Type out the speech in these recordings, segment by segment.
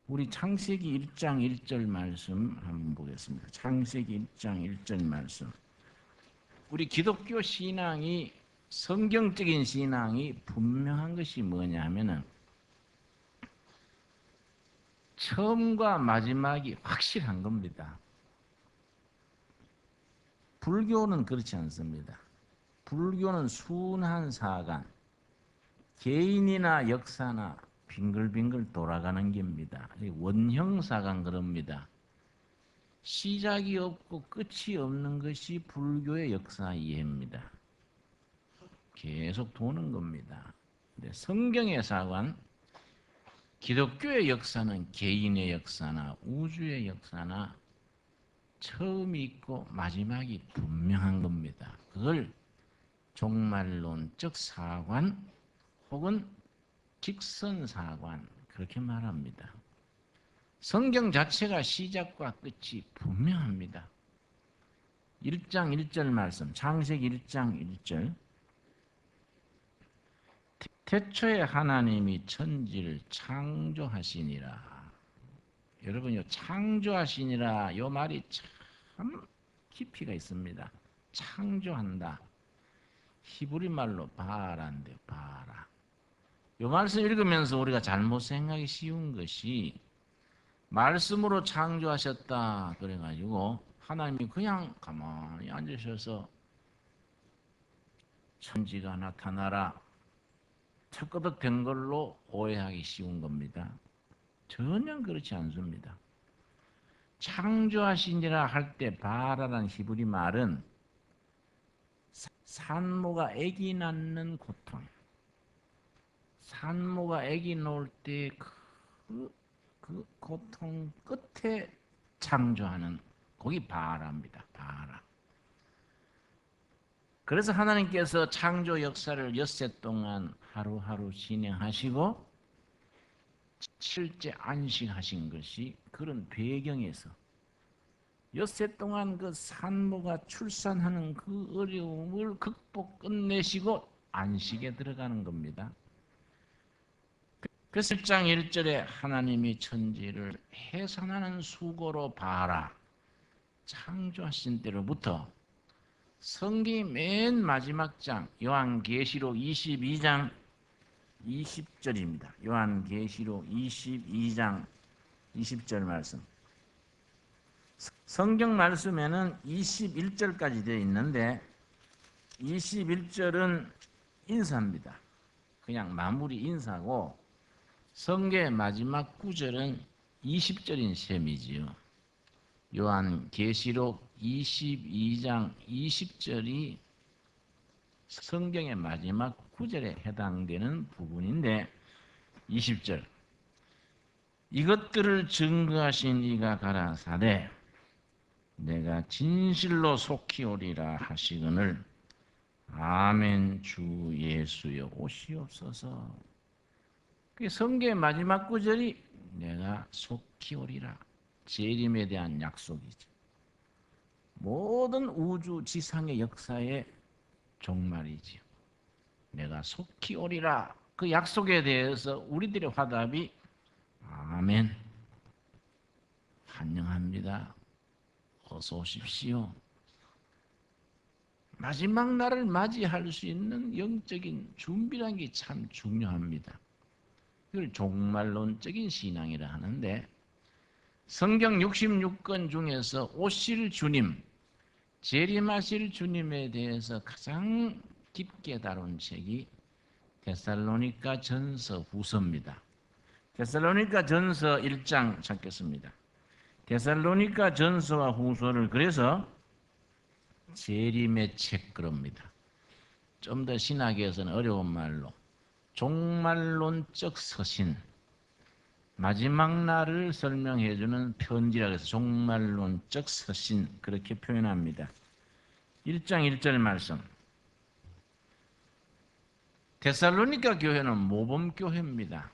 우리 창세기 1장 1절 말씀 한번 보겠습니다. 창세기 1장 1절 말씀. 우리 기독교 신앙이 성경적인 신앙이 분명한 것이 뭐냐 하면은 처음과 마지막이 확실한 겁니다. 불교는 그렇지 않습니다. 불교는 순한 사관, 개인이나 역사나 빙글빙글 돌아가는 겁니다. 원형사관 그럽니다. 시작이 없고 끝이 없는 것이 불교의 역사 이해입니다. 계속 도는 겁니다. 근데 성경의 사관, 기독교의 역사는 개인의 역사나 우주의 역사나 처음이 있고 마지막이 분명한 겁니다. 그걸 종말론적 사관 혹은 직선사관 그렇게 말합니다. 성경 자체가 시작과 끝이 분명합니다. 1장 1절 말씀, 창세기 1장 1절. 태초에 하나님이 천지를 창조하시니라. 여러분, 요 창조하시니라 요 말이 참 깊이가 있습니다. 창조한다. 히브리 말로 바라인데 바라. 요 말씀 읽으면서 우리가 잘못 생각이 쉬운 것이 말씀으로 창조하셨다 그래가지고 하나님이 그냥 가만히 앉으셔서 천지가 나타나라 척거덕 된 걸로 오해하기 쉬운 겁니다. 전혀 그렇지 않습니다. 창조하시니라 할 때 바라란 히브리 말은 산모가 아기 낳는 고통, 산모가 아기 놓을 때 그 고통 끝에 창조하는 거기 바라입니다. 바라. 그래서 하나님께서 창조 역사를 엿새 동안 하루하루 진행하시고 실제 안식하신 것이 그런 배경에서 엿새 동안 그 산모가 출산하는 그 어려움을 극복 끝내시고 안식에 들어가는 겁니다. 그래서 1장 1절에 하나님이 천지를 해산하는 수고로 봐라 창조하신 때로부터 성경의 맨 마지막 장 요한계시록 22장 20절입니다. 요한계시록 22장 20절 말씀. 성경 말씀에는 21절까지 되어 있는데 21절은 인사입니다. 그냥 마무리 인사고 성경의 마지막 구절은 20절인 셈이지요. 요한계시록 22장 20절이 성경의 마지막 구절에 해당되는 부분인데 20절 이것들을 증거하신 이가 가라사대 내가 진실로 속히 오리라 하시거늘 아멘 주 예수여 오시옵소서. 성경의 마지막 구절이 내가 속히 오리라 재림에 대한 약속이죠. 모든 우주 지상의 역사의 종말이지요. 내가 속히 오리라 그 약속에 대해서 우리들의 화답이 아멘 환영합니다. 어서 오십시오. 마지막 날을 맞이할 수 있는 영적인 준비라는 게 참 중요합니다. 이걸 종말론적인 신앙이라 하는데 성경 66권 중에서 오실 주님, 재림하실 주님에 대해서 가장 깊게 다룬 책이 데살로니가 전서 후서입니다. 데살로니가 전서 1장 찾겠습니다. 데살로니가 전서와 후서를 그래서 재림의 책 그럽니다. 좀 더 신학에서는 어려운 말로 종말론적 서신, 마지막 날을 설명해 주는 편지라고 해서 종말론적 서신 그렇게 표현합니다. 1장 1절 말씀. 데살로니가 교회는 모범교회입니다.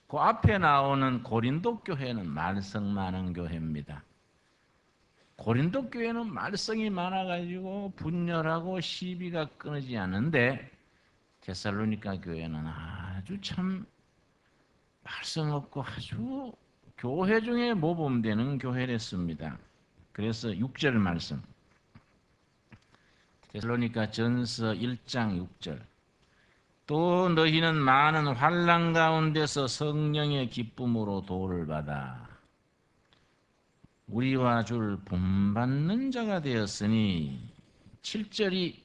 그 앞에 나오는 고린도 교회는 말썽 많은 교회입니다. 고린도 교회는 말썽이 많아가지고 분열하고 시비가 끊이지 않는데 데살로니가 교회는 아주 참 말썽 없고 아주 교회 중에 모범되는 교회랬습니다. 그래서 6절 말씀 데살로니가 전서 1장 6절 또 너희는 많은 환난 가운데서 성령의 기쁨으로 도를 받아 우리와 줄 본받는 자가 되었으니 7절이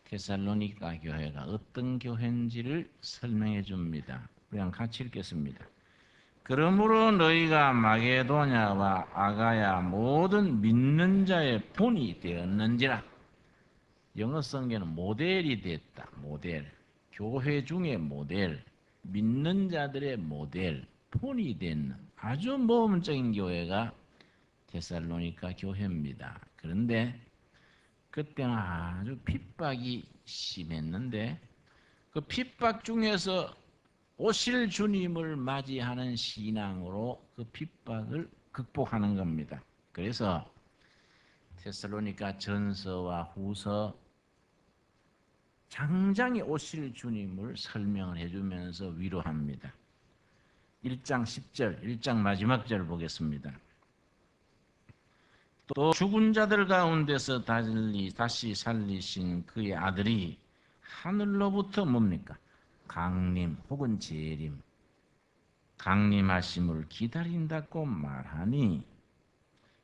데살로니가 교회가 어떤 교회인지를 설명해 줍니다. 우리 같이 읽겠습니다. 그러므로 너희가 마게도냐와 아가야 모든 믿는 자의 본이 되었는지라. 영어 성경은 모델이 됐다. 모델. 교회 중의 모델. 믿는 자들의 모델. 본이 된 아주 모범적인 교회가 데살로니가 교회입니다. 그런데 그때는 아주 핍박이 심했는데 그 핍박 중에서 오실 주님을 맞이하는 신앙으로 그 핍박을 극복하는 겁니다. 그래서 데살로니가 전서와 후서 장장히 오실 주님을 설명을 해주면서 위로합니다. 1장 10절, 1장 마지막 절 보겠습니다. 또 죽은 자들 가운데서 다시 살리신 그의 아들이 하늘로부터 뭡니까? 강림 혹은 재림, 강림하심을 기다린다고 말하니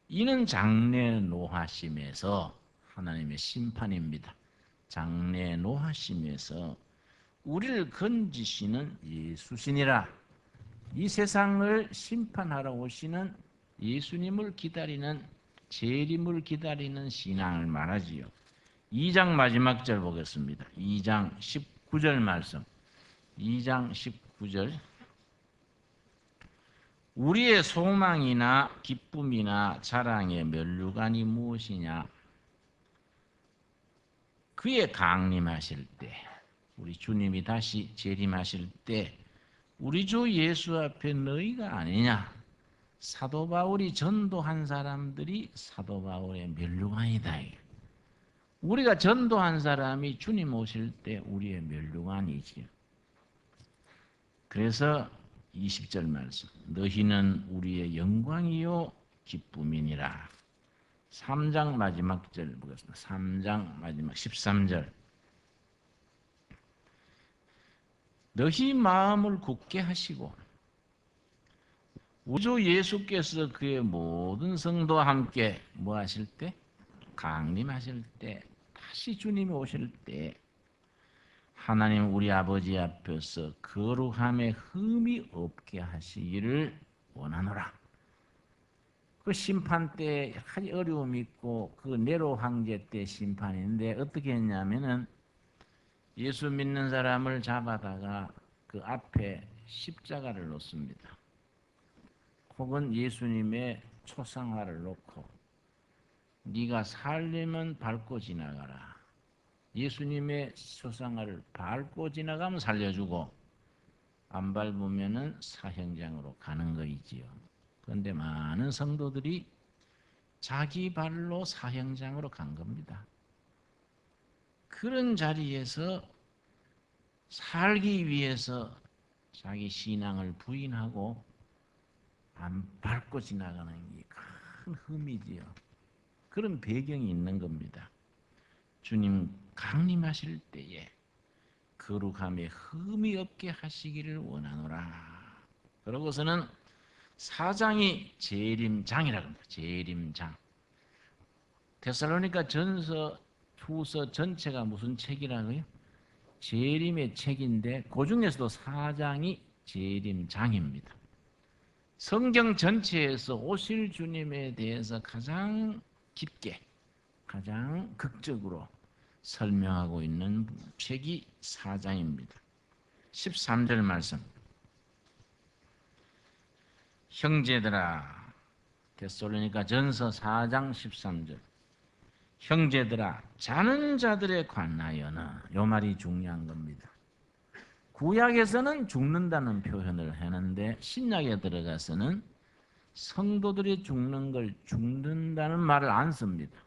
이는 장래 노하심에서 하나님의 심판입니다. 장래 노하심에서 우리를 건지시는 예수시니라. 이 세상을 심판하러 오시는 예수님을 기다리는 재림을 기다리는 신앙을 말하지요. 2장 마지막 절 보겠습니다. 2장 19절 말씀. 2장 19절 우리의 소망이나 기쁨이나 자랑의 면류관이 무엇이냐? 그의 강림하실 때 우리 주님이 다시 재림하실 때 우리 주 예수 앞에 너희가 아니냐? 사도 바울이 전도한 사람들이 사도 바울의 면류관이다. 우리가 전도한 사람이 주님 오실 때 우리의 면류관이지요. 그래서 20절 말씀 너희는 우리의 영광이요 기쁨이니라. 3장 마지막 절 보겠습니다. 3장 마지막 13절 너희 마음을 굳게 하시고 우리 주 예수께서 그의 모든 성도와 함께 뭐 하실 때? 강림하실 때 다시 주님이 오실 때 하나님 우리 아버지 앞에서 거룩함에 흠이 없게 하시기를 원하노라. 그 심판 때 아주 어려움이 있고 그 네로 황제 때 심판인데 어떻게 했냐면은 예수 믿는 사람을 잡아다가 그 앞에 십자가를 놓습니다. 혹은 예수님의 초상화를 놓고 네가 살려면 밟고 지나가라. 예수님의 초상화를 밟고 지나가면 살려주고 안 밟으면은 사형장으로 가는 거이지요. 그런데 많은 성도들이 자기 발로 사형장으로 간 겁니다. 그런 자리에서 살기 위해서 자기 신앙을 부인하고 안 밟고 지나가는 게 큰 흠이지요. 그런 배경이 있는 겁니다. 주님 강림하실 때에 거룩함에 흠이 없게 하시기를 원하노라. 그러고서는 4장이 재림장이라고 합니다. 재림장. 데살로니가 전서 후서 전체가 무슨 책이라고요? 재림의 책인데 그 중에서도 4장이 재림장입니다. 성경 전체에서 오실 주님에 대해서 가장 깊게 가장 극적으로 설명하고 있는 책이 4장입니다. 13절 말씀 형제들아 데살로니가 전서 4장 13절 형제들아 자는 자들에 관하여는 이 말이 중요한 겁니다. 구약에서는 죽는다는 표현을 하는데 신약에 들어가서는 성도들이 죽는 걸 죽는다는 말을 안 씁니다.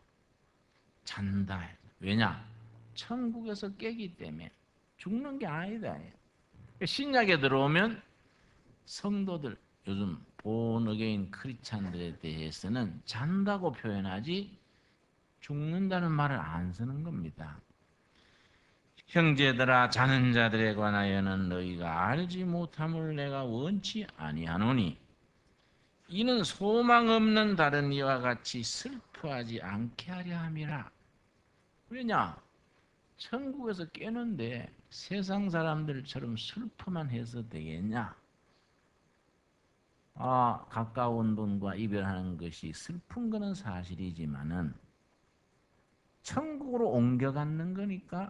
잔다. 왜냐? 천국에서 깨기 때문에 죽는 게 아니다. 신약에 들어오면 성도들 요즘 본 어게인 크리스찬들에 대해서는 잔다고 표현하지 죽는다는 말을 안 쓰는 겁니다. 형제들아, 자는 자들에 관하여는 너희가 알지 못함을 내가 원치 아니하노니 이는 소망 없는 다른 이와 같이 슬퍼하지 않게 하려 함이라. 왜냐? 천국에서 깨는데 세상 사람들처럼 슬퍼만 해서 되겠냐? 가까운 분과 이별하는 것이 슬픈 것은 사실이지만은 천국으로 옮겨가는 거니까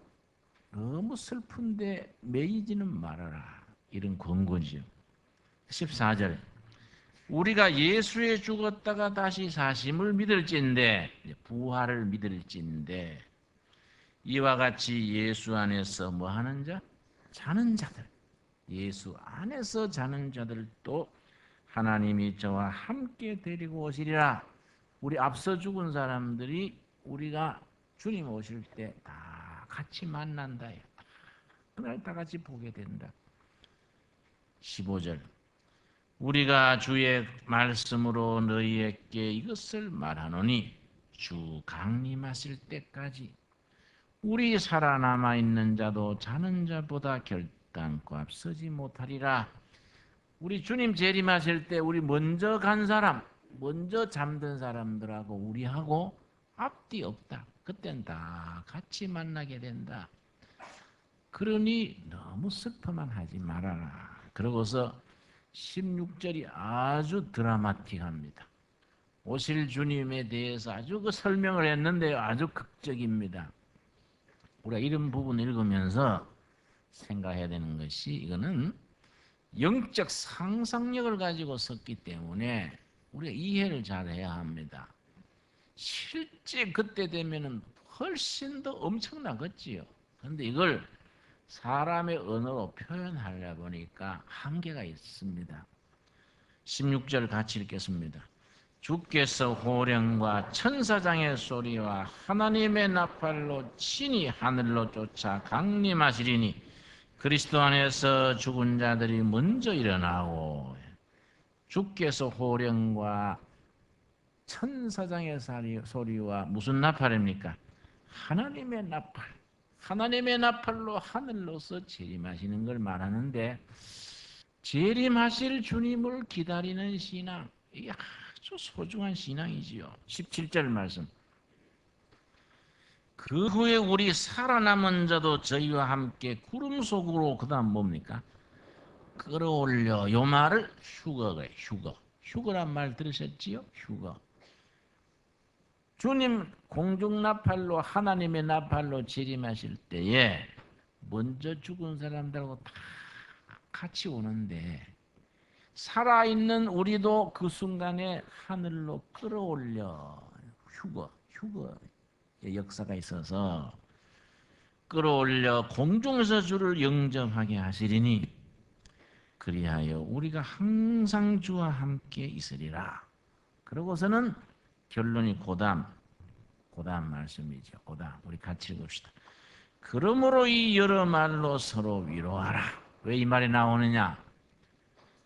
너무 슬픈데 매이지는 말아라. 이런 권고죠. 14절. 우리가 예수에 죽었다가 다시 사심을 믿을진대, 부활을 믿을진대, 이와 같이 예수 안에서 뭐 하는 자? 자는 자들. 예수 안에서 자는 자들도 하나님이 저와 함께 데리고 오시리라. 우리 앞서 죽은 사람들이 우리가 주님 오실 때 다 같이 만난다. 그날 다 같이 보게 된다. 15절. 우리가 주의 말씀으로 너희에게 이것을 말하노니 주 강림하실 때까지 우리 살아남아 있는 자도 자는 자보다 결단코 앞서지 못하리라. 우리 주님 재림하실 때 우리 먼저 간 사람, 먼저 잠든 사람들하고 우리하고 앞뒤 없다. 그땐 다 같이 만나게 된다. 그러니 너무 슬퍼만 하지 말아라. 그러고서 16절이 아주 드라마틱합니다. 오실 주님에 대해서 아주 그 설명을 했는데요. 아주 극적입니다. 우리가 이런 부분 읽으면서 생각해야 되는 것이 이거는 영적 상상력을 가지고 썼기 때문에 우리가 이해를 잘해야 합니다. 실제 그때 되면은 훨씬 더 엄청나겠지요. 그런데 이걸 사람의 언어로 표현하려 보니까 한계가 있습니다. 16절 같이 읽겠습니다. 주께서 호령과 천사장의 소리와 하나님의 나팔로 친히 하늘로 쫓아 강림하시리니 그리스도 안에서 죽은 자들이 먼저 일어나고, 주께서 호령과 천사장의 소리와 무슨 나팔입니까? 하나님의 나팔. 하나님의 나팔로 하늘로서 재림하시는 걸 말하는데, 재림하실 주님을 기다리는 신앙, 이게 아주 소중한 신앙이지요. 17절 말씀. 그 후에 우리 살아남은 자도 저희와 함께 구름 속으로, 그 다음 뭡니까? 끌어올려. 요 말을 휴거래. 휴거란 말 들으셨지요? 휴거. 주님 공중 나팔로, 하나님의 나팔로 재림하실 때에 먼저 죽은 사람들하고 다 같이 오는데, 살아있는 우리도 그 순간에 하늘로 끌어올려. 휴거의 역사가 있어서 끌어올려 공중에서 주를 영접하게 하시리니 그리하여 우리가 항상 주와 함께 있으리라. 그러고서는 결론이 고담 말씀이죠. 고담. 우리 같이 읽읍시다. 그러므로 이 여러 말로 서로 위로하라. 왜 이 말이 나오느냐?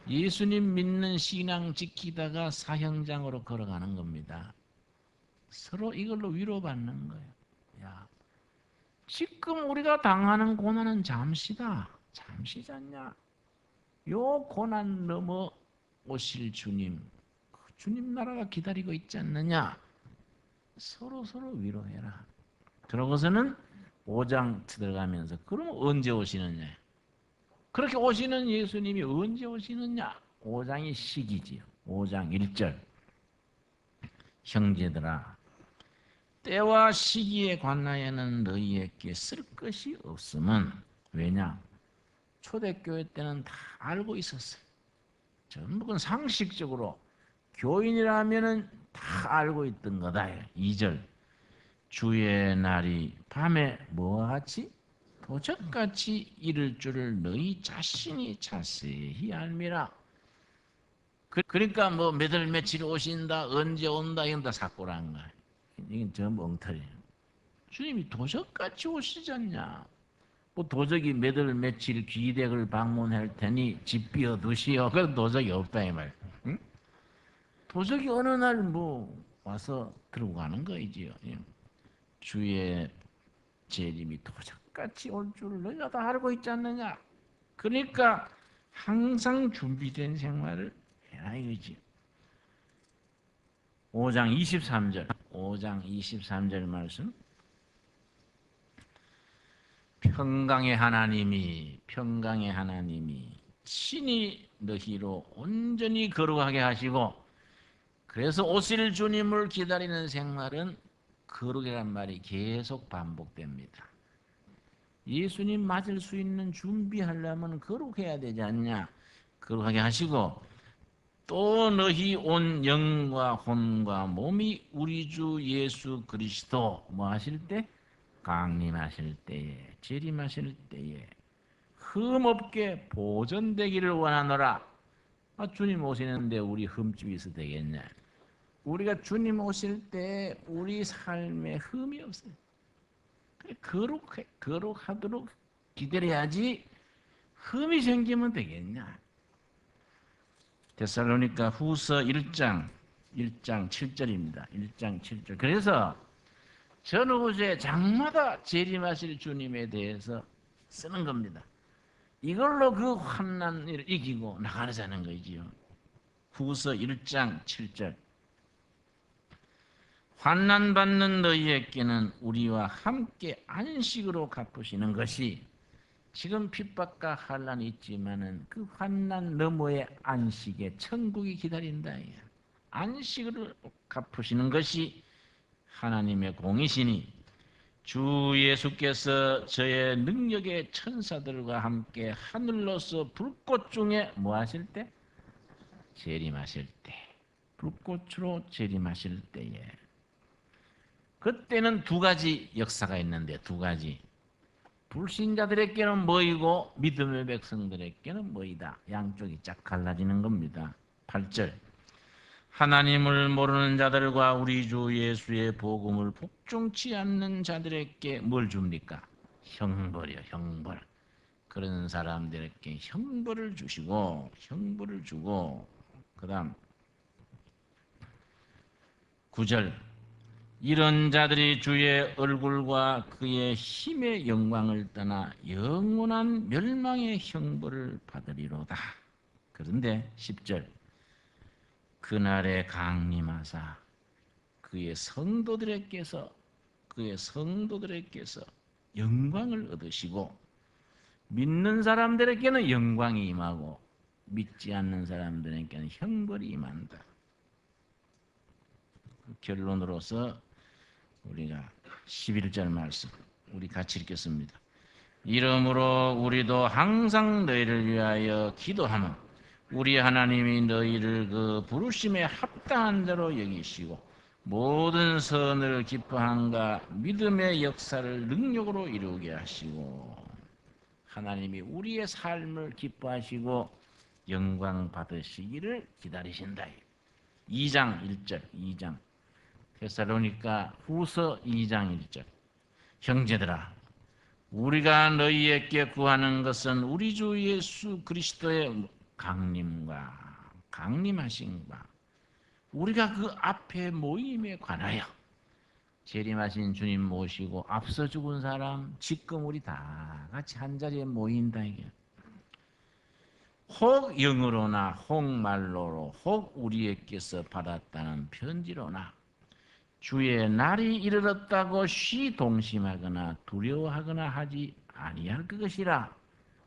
예수님 믿는 신앙 지키다가 사형장으로 걸어가는 겁니다. 서로 이걸로 위로받는 거예요. 야, 지금 우리가 당하는 고난은 잠시다. 잠시잖냐? 요 고난 넘어 오실 주님, 주님 나라가 기다리고 있지 않느냐? 서로 위로해라. 그러고서는 5장 들어가면서 그럼 언제 오시느냐? 그렇게 오시는 예수님이 언제 오시느냐? 5장이 시기지요. 5장 1절. 형제들아, 때와 시기에 관하여는 너희에게 쓸 것이 없음은, 왜냐? 초대교회 때는 다 알고 있었어요. 전부 상식적으로 교인이라면은 다 알고 있던 거다. 2절. 주의 날이 밤에 뭐와 같이? 도적같이 이를 줄을 너희 자신이 자세히 알미라. 그러니까 뭐 몇 월 며칠 오신다, 언제 온다, 이건 다 사고란 거야. 이건 전부 엉터리예요. 주님이 도적같이 오시지 않냐? 뭐 도적이 몇월 며칠 귀댁을 방문할 테니 집 비워 두시오. 그건 도적이 없다 이 말. 응? 도적이 어느 날 뭐 와서 들고 가는 거이지요. 예. 주의 재림이 도적같이 올 줄을 너희가 다 알고 있지 않느냐. 그러니까 항상 준비된 생활을 해라 이거지. 5장 23절 5장 23절 말씀. 평강의 하나님이 친히 너희로 온전히 거룩하게 하시고, 그래서 오실 주님을 기다리는 생활은 거룩이란 말이 계속 반복됩니다. 예수님 맞을 수 있는 준비하려면 거룩해야 되지 않냐. 거룩하게 하시고, 또 너희 온 영과 혼과 몸이 우리 주 예수 그리스도 뭐 하실 때? 강림하실 때에, 재림하실 때에 흠없게 보존되기를 원하노라. 주님 오시는데 우리 흠집이 있어도 되겠냐? 우리가 주님 오실 때 우리 삶에 흠이 없어요. 거룩하도록 기다려야지 흠이 생기면 되겠냐? 데살로니가 후서 1장 7절입니다. 1장 7절. 그래서 전후세 장마다 재림하실 주님에 대해서 쓰는 겁니다. 이걸로 그 환난을 이기고 나가자는 거지요. 후서 1장 7절. 환난 받는 너희에게는 우리와 함께 안식으로 갚으시는 것이, 지금 핍박과 환난이 있지만은 그 환난 너머의 안식에 천국이 기다린다. 안식으로 갚으시는 것이 하나님의 공이시니, 주 예수께서 저의 능력의 천사들과 함께 하늘로서 불꽃 중에 뭐 하실 때? 재림하실 때. 불꽃으로 재림하실 때에. 그때는 두 가지 역사가 있는데, 두 가지. 불신자들에게는 뭐이고 믿음의 백성들에게는 뭐이다. 양쪽이 쫙 갈라지는 겁니다. 8절. 하나님을 모르는 자들과 우리 주 예수의 복음을 복종치 않는 자들에게 뭘 줍니까? 형벌이요, 형벌. 그런 사람들에게 형벌을 주시고, 그 다음 9절. 이런 자들이 주의 얼굴과 그의 힘의 영광을 떠나 영원한 멸망의 형벌을 받으리로다. 그런데 10절. 그날에 강림하사 그의 성도들에게서 영광을 얻으시고, 믿는 사람들에게는 영광이 임하고 믿지 않는 사람들에게는 형벌이 임한다. 결론으로서 우리가 11절 말씀 우리 같이 읽겠습니다. 이러므로 우리도 항상 너희를 위하여 기도하며 우리 하나님이 너희를 그 부르심에 합당한 대로 여기시고 모든 선을 기뻐함과 믿음의 역사를 능력으로 이루게 하시고, 하나님이 우리의 삶을 기뻐하시고 영광 받으시기를 기다리신다. 2장 1절 2장 데살로니가 후서 2장 1절. 형제들아, 우리가 너희에게 구하는 것은 우리 주 예수 그리스도의 강림하심과 우리가 그 앞에 모임에 관하여, 재림하신 주님 모시고 앞서 죽은 사람 지금 우리 다 같이 한자리에 모인다. 이게 혹 영으로나 혹 말로로 혹 우리에게서 받았다는 편지로나 주의 날이 이르렀다고 시동심하거나 두려워하거나 하지 아니할 것이라.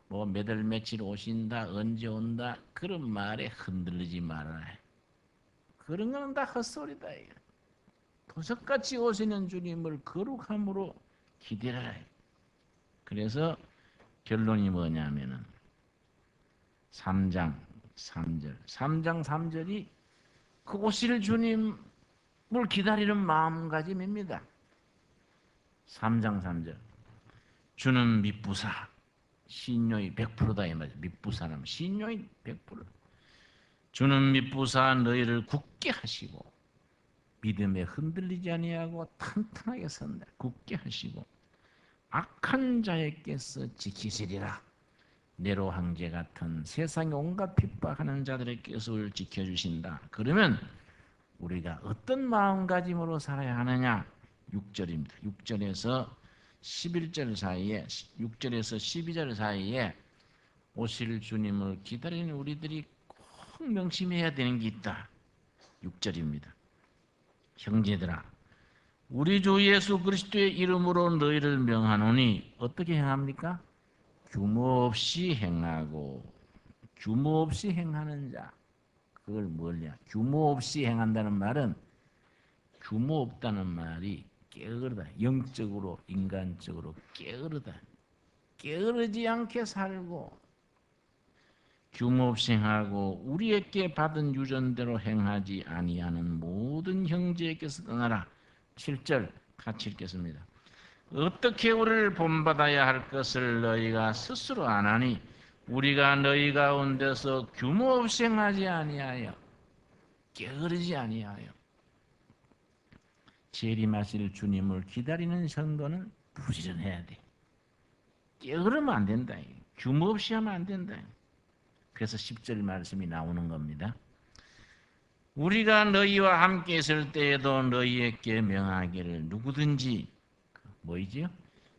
뭐 몇월 며칠 오신다, 언제 온다, 그런 말에 흔들리지 말아라. 그런 거는 다 헛소리다. 도적같이 오시는 주님을 거룩함으로 기대하라. 그래서 결론이 뭐냐면은 3장 3절이 그 오실 주님을 기다리는 마음가짐입니다. 3장 3절. 주는 미쁘사 신용이 100%다 이 말이죠. 미쁘사는 신용이 100%. 주는 미쁘사 너희를 굳게 하시고 믿음에 흔들리지 아니하고 튼튼하게 선다. 굳게 하시고 악한 자에게서 지키시리라. 네로 황제 같은 세상에 온갖 핍박하는 자들에게서 우리를 지켜주신다. 그러면 우리가 어떤 마음가짐으로 살아야 하느냐? 6절입니다. 6절에서 11절 사이에 6절에서 12절 사이에 오실 주님을 기다리는 우리들이 꼭 명심해야 되는 게 있다. 6절입니다. 형제들아, 우리 주 예수 그리스도의 이름으로 너희를 명하노니 어떻게 행합니까? 규모 없이 행하고. 규모 없이 행하는 자, 그걸 뭐냐? 규모 없이 행한다는 말은 규모 없다는 말이 게으르다. 영적으로 인간적으로 게으르다. 게으르지 않게 살고 규모 없이 행하고 우리에게 받은 유전대로 행하지 아니하는 모든 형제에게서 떠나라. 7절 같이 읽겠습니다. 어떻게 우리를 본받아야 할 것을 너희가 스스로 아나니 우리가 너희 가운데서 규모 없이 행하지 아니하여 게으르지 아니하여. 재림하실 주님을 기다리는 성도는 부지런해야 돼. 게으르면 안 된다. 규모 없이 하면 안 된다. 그래서 10절 말씀이 나오는 겁니다. 우리가 너희와 함께 있을 때에도 너희에게 명하기를 누구든지 뭐이지요?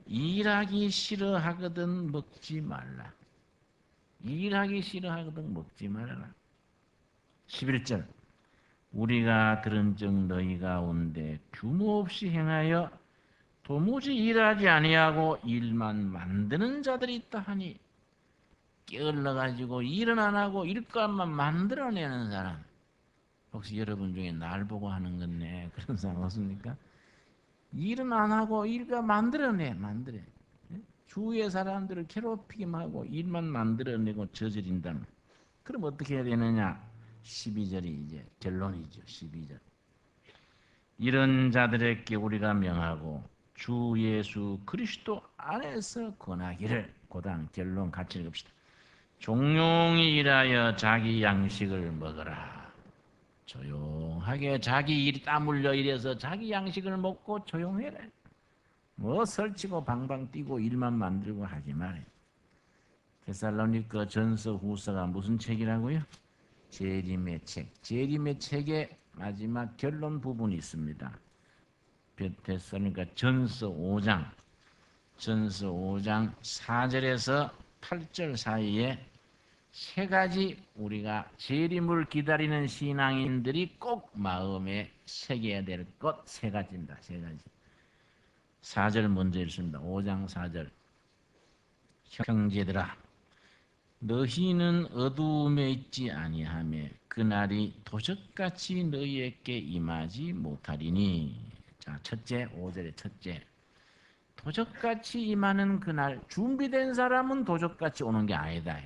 일하기 싫어하거든 먹지 말라. 일하기 싫어하거든 먹지 말아라. 11절 우리가 들은즉 너희 가운데 규모 없이 행하여 도무지 일하지 아니하고 일만 만드는 자들이 있다 하니 게을러가지고 일은 안 하고 일감만 만들어내는 사람. 혹시 여러분 중에 날 보고 하는 건데 그런 사람 없습니까? 일은 안 하고 일과 만들어내. 주위의 사람들을 괴롭히기만 하고 일만 만들어내고 저지른다면 그럼 어떻게 해야 되느냐? 12절이 이제 결론이죠. 12절 이런 자들에게 우리가 명하고 주 예수 그리스도 안에서 권하기를. 고당 결론 같이 읽읍시다. 종용히 일하여 자기 양식을 먹어라. 조용하게 자기 일이 땀 흘려 일해서 자기 양식을 먹고 조용해라. 뭐 설치고 방방 뛰고 일만 만들고 하지 말아요. 데살로니가 전서 후서가 무슨 책이라고요? 재림의 책. 재림의 책의 마지막 결론 부분이 있습니다. 데살로니가 전서 5장 4절에서 8절 사이에 세 가지 우리가 재림을 기다리는 신앙인들이 꼭 마음에 새겨야 될 것 세 가지입니다. 세 가지. 4절 먼저 읽습니다. 5장 4절. 형제들아, 너희는 어두움에 있지 아니하며 그날이 도적같이 너희에게 임하지 못하리니. 자, 첫째, 5절의 첫째. 도적같이 임하는 그날, 준비된 사람은 도적같이 오는 게 아니다.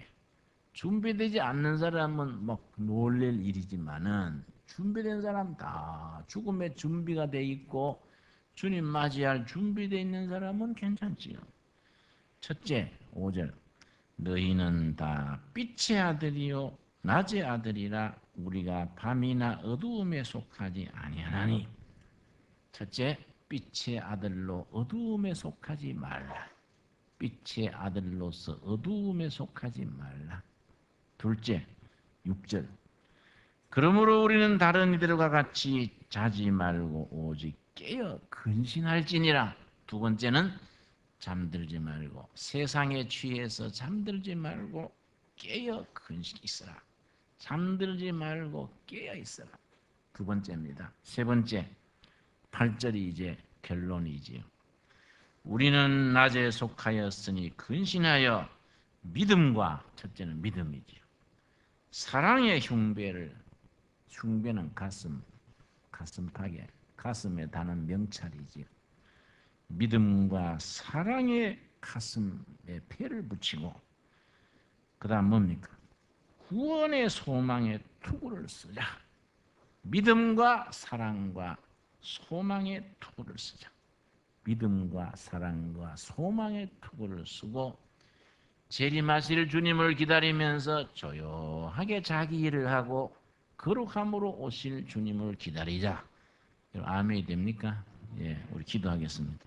준비되지 않는 사람은 막 놀랄 일이지만은 준비된 사람 다 죽음의 준비가 돼 있고 주님 맞이할 준비되어 있는 사람은 괜찮지요. 첫째, 5절. 너희는 다 빛의 아들이요 낮의 아들이라 우리가 밤이나 어두움에 속하지 아니하나니. 첫째, 빛의 아들로 어두움에 속하지 말라. 빛의 아들로서 어두움에 속하지 말라. 둘째, 6절. 그러므로 우리는 다른 이들과 같이 자지 말고 오직 깨어 근신할지니라. 두 번째는 잠들지 말고 세상에 취해서 잠들지 말고 깨어 근신 있어라. 잠들지 말고 깨어 있어라. 두 번째입니다. 세 번째, 8절이 이제 결론이지요. 우리는 낮에 속하였으니 근신하여 믿음과, 첫째는 믿음이지요. 사랑의 흉배는 가슴팍에, 가슴에 다는 명찰이지요. 믿음과 사랑의 가슴에 패를 붙이고, 그 다음 뭡니까? 구원의 소망의 투구를 쓰자. 믿음과 사랑과 소망의 투구를 쓰자. 믿음과 사랑과 소망의 투구를 쓰고 재림하실 주님을 기다리면서 조용하게 자기 일을 하고 거룩함으로 오실 주님을 기다리자. 아멘이 됩니까? 예, 우리 기도하겠습니다.